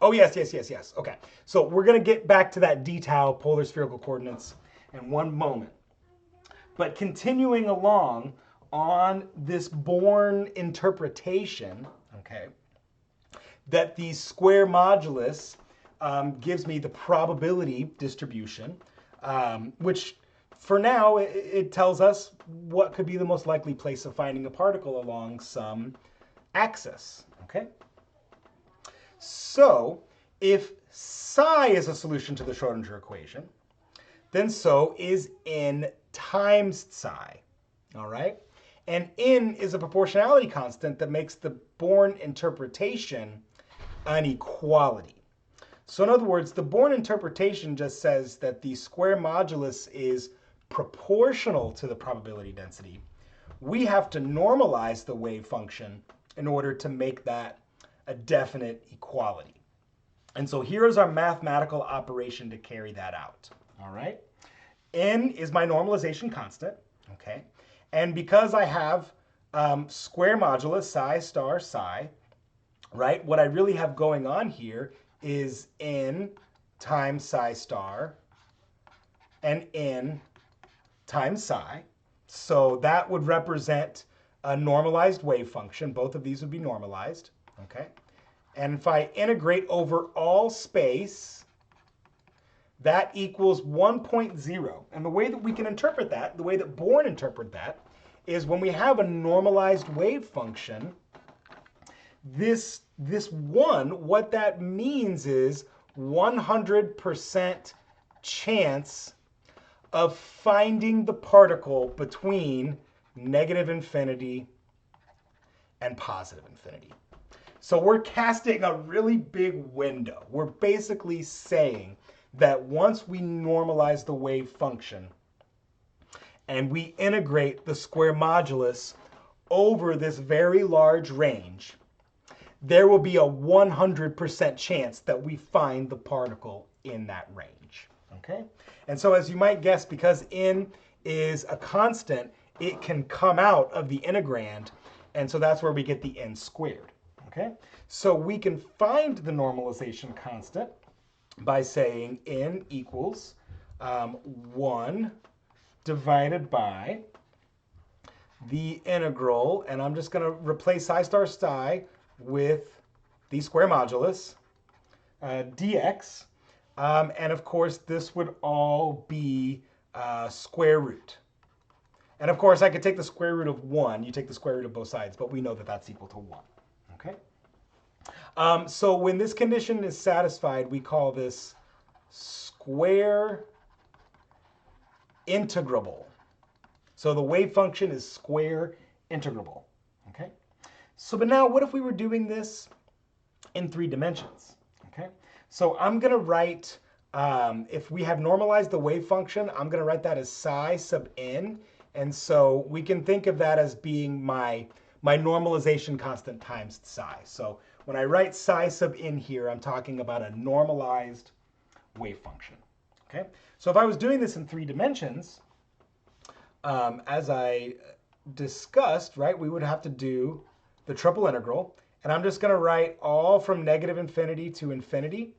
Oh, yes, yes, yes, yes. Okay. So we're going to get back to that d tau polar spherical coordinates in one moment. But continuing along on this Born interpretation, okay, that the square modulus gives me the probability distribution, which for now it tells us what could be the most likely place of finding a particle along some axis, okay? So if psi is a solution to the Schrodinger equation, then so is n times psi, all right? And n is a proportionality constant that makes the Born interpretation an equality. So in other words, the Born interpretation just says that the square modulus is proportional to the probability density. We have to normalize the wave function in order to make that a definite equality. And so here's our mathematical operation to carry that out, all right? N is my normalization constant, okay? And because I have square modulus psi star psi, right, what I really have going on here is n times psi star and n times psi. So that would represent a normalized wave function. Both of these would be normalized, okay? And if I integrate over all space, that equals 1.0. And the way that we can interpret that, the way that Born interpret that, is when we have a normalized wave function, this 1, what that means is 100% chance of finding the particle between negative infinity and positive infinity. So we're casting a really big window. We're basically saying that once we normalize the wave function and we integrate the square modulus over this very large range, there will be a 100% chance that we find the particle in that range, okay? And so as you might guess, because n is a constant, it can come out of the integrand, and so that's where we get the n squared, okay? So we can find the normalization constant by saying n equals 1 divided by the integral, and I'm just going to replace psi star psi with the square modulus dx, and of course this would all be square root. And of course I could take the square root of 1, you take the square root of both sides, but we know that that's equal to 1, okay? So when this condition is satisfied, we call this square integrable. So the wave function is square integrable, okay? So, but now what if we were doing this in 3 dimensions, okay? So I'm gonna write, if we have normalized the wave function, I'm gonna write that as psi sub n, and so we can think of that as being my normalization constant times psi. So when I write psi sub n here, I'm talking about a normalized wave function, okay? So if I was doing this in 3 dimensions, as I discussed, right, we would have to do the triple integral, and I'm just gonna write all from negative infinity to infinity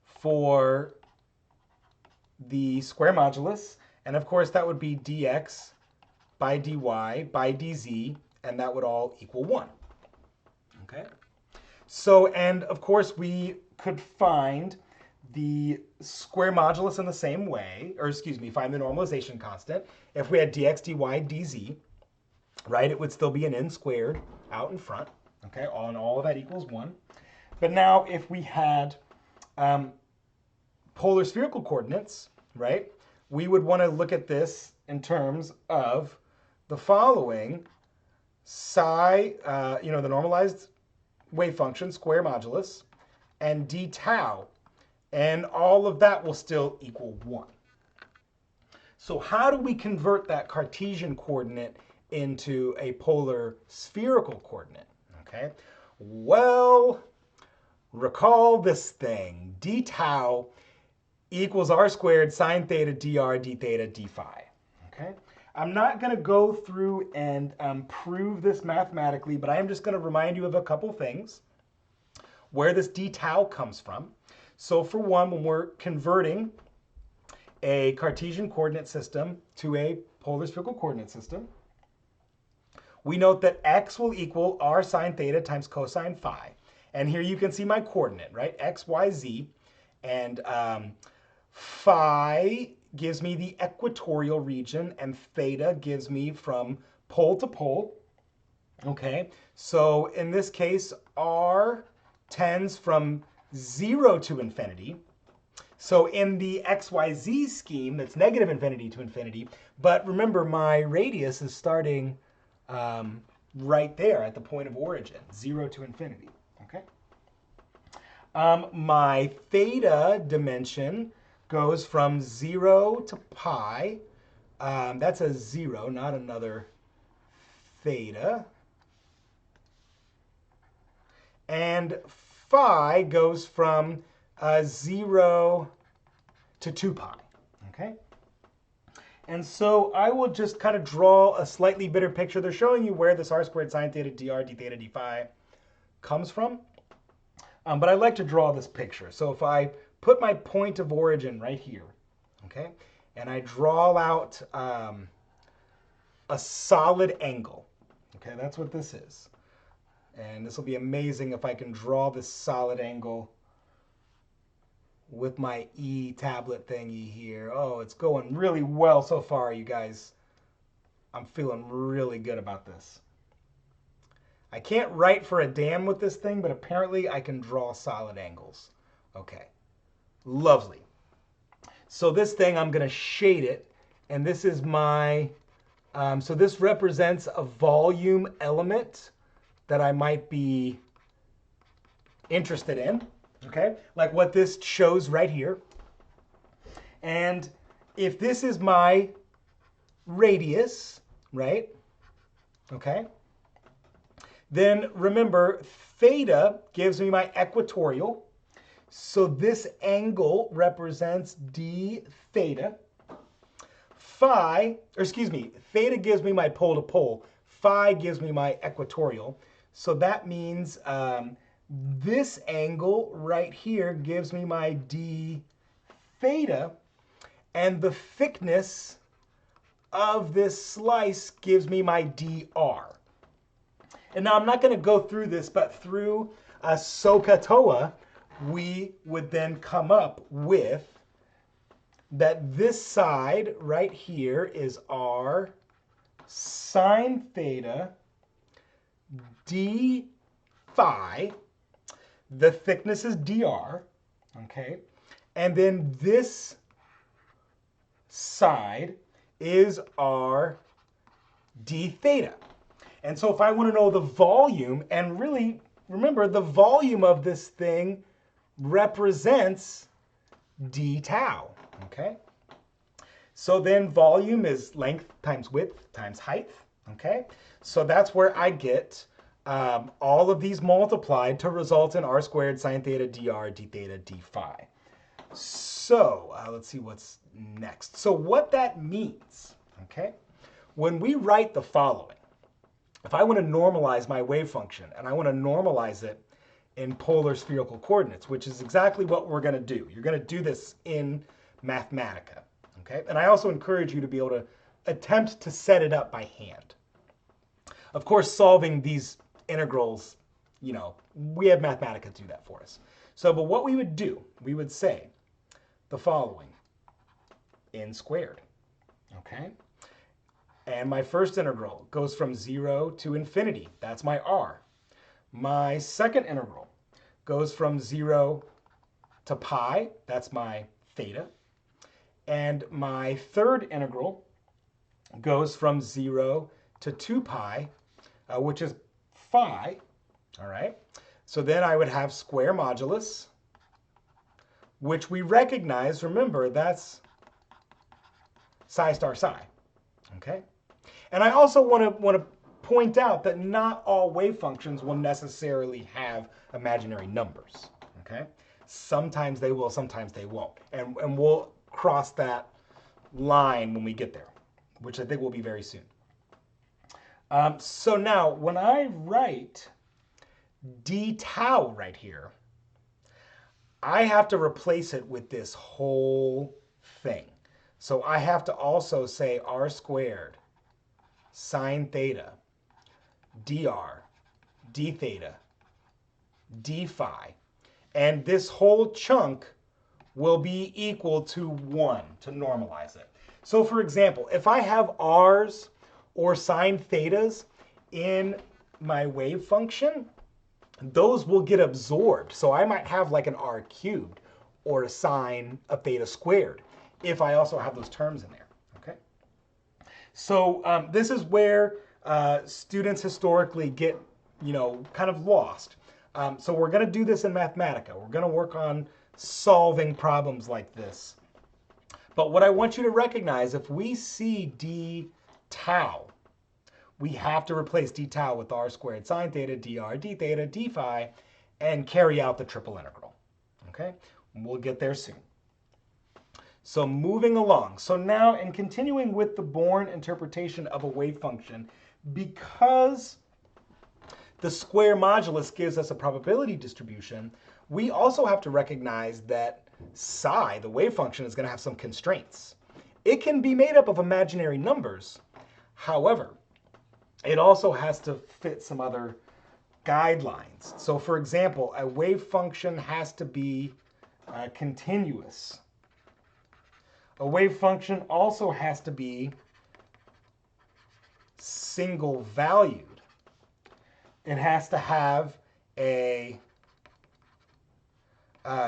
for the square modulus, and of course that would be dx by dy by dz, and that would all equal 1, okay? So, and of course we could find the square modulus in the same way, or excuse me, find the normalization constant. If we had dx, dy, dz, right, it would still be an n squared out in front, okay, and all of that equals 1. But now if we had polar spherical coordinates, right, we would want to look at this in terms of the following: psi, the normalized wave function, square modulus, and d tau, and all of that will still equal 1. So how do we convert that Cartesian coordinate into a polar spherical coordinate, okay? Well, recall this thing. D tau equals r squared sine theta dr d theta d phi, okay? I'm not going to go through and prove this mathematically, but I am just going to remind you of a couple things. where this d tau comes from. So for one, when we're converting a Cartesian coordinate system to a polar spherical coordinate system, we note that x will equal r sine theta times cosine phi. And here you can see my coordinate, right? X, Y, Z. And phi gives me the equatorial region, and theta gives me from pole to pole. Okay, so in this case, r tends from 0 to infinity. So in the XYZ scheme, that's negative infinity to infinity. But remember, my radius is starting right there at the point of origin, 0 to infinity. Okay. My theta dimension goes from 0 to pi. That's a 0, not another theta. And phi goes from 0 to 2 pi, okay? And so I will just kind of draw a slightly better picture. They're showing you where this r squared sine theta dr d theta d phi comes from. But I like to draw this picture. So if I put my point of origin right here, okay, and I draw out a solid angle, okay, that's what this is. And this will be amazing if I can draw this solid angle with my tablet thingy here. Oh, it's going really well so far, you guys. I'm feeling really good about this. I can't write for a damn with this thing, but apparently I can draw solid angles. Okay, lovely. So this thing, I'm going to shade it, and this is my, so this represents a volume element that I might be interested in, okay? Like what this shows right here. And if this is my radius, right, okay, then remember, theta gives me my equatorial. So this angle represents d theta. Theta gives me my pole to pole. Phi gives me my equatorial. So that means this angle right here gives me my d theta. And the thickness of this slice gives me my dr. And now I'm not going to go through this, but through SOHCAHTOA, we would then come up with that this side right here is r sine theta d phi. The thickness is dr, okay? And then this side is r d theta. And so if I want to know the volume, and really, remember, the volume of this thing represents d tau, okay? So then volume is length times width times height, okay? So that's where I get all of these multiplied to result in r squared sine theta dr d theta d phi. So let's see what's next. So what that means, okay? When we write the following, if I want to normalize my wave function, and I want to normalize it in polar spherical coordinates, which is exactly what we're going to do. You're going to do this in Mathematica, okay? And I also encourage you to be able to attempt to set it up by hand. Of course, solving these integrals, you know, we have Mathematica do that for us. So, but what we would do, we would say the following: n squared, okay? And my first integral goes from 0 to infinity. That's my r. My second integral goes from 0 to pi. That's my theta. And my third integral goes from 0 to 2 pi, which is phi. All right. So then I would have square modulus, which we recognize. Remember, that's psi star psi. Okay. And I also want to point out that not all wave functions will necessarily have imaginary numbers. Okay. Sometimes they will, sometimes they won't. And we'll cross that line when we get there, which I think will be very soon. So now when I write d tau right here, I have to replace it with this whole thing. So I have to also say r squared sine theta dr d theta d phi. And this whole chunk will be equal to 1 to normalize it. So for example, if I have r's or sine thetas in my wave function, those will get absorbed. So I might have like an r cubed or a sine of theta squared if I also have those terms in there. Okay. So this is where students historically get, kind of lost. So we're going to do this in Mathematica. We're going to work on solving problems like this. But what I want you to recognize, if we see d tau, we have to replace d tau with r squared sine theta dr d theta d phi and carry out the triple integral. Okay, we'll get there soon. So moving along. So now, in continuing with the Born interpretation of a wave function, because the square modulus gives us a probability distribution, we also have to recognize that psi, the wave function, is going to have some constraints. It can be made up of imaginary numbers. However, it also has to fit some other guidelines. So for example, a wave function has to be continuous. A wave function also has to be single valued. It has to have a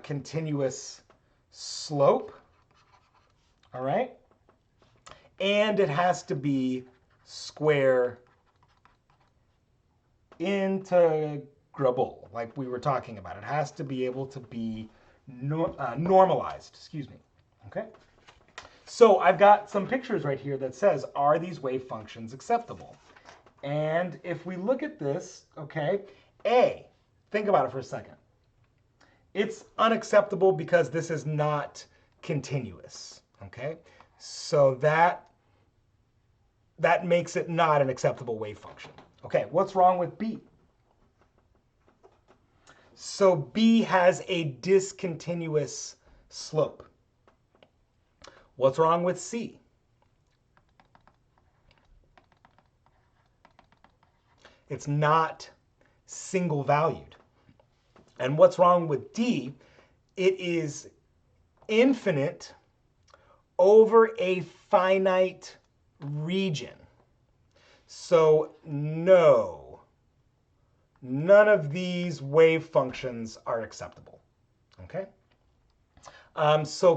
continuous slope, all right? And it has to be square integrable, like we were talking about. It has to be able to be normalized, excuse me, okay? So I've got some pictures right here that says, are these wave functions acceptable? And if we look at this, okay, A, think about it for a second. It's unacceptable because this is not continuous, okay? So that makes it not an acceptable wave function. Okay, what's wrong with B? So B has a discontinuous slope. What's wrong with C? It's not single valued. And what's wrong with D? It is infinite over a finite region. So no, none of these wave functions are acceptable. Okay? So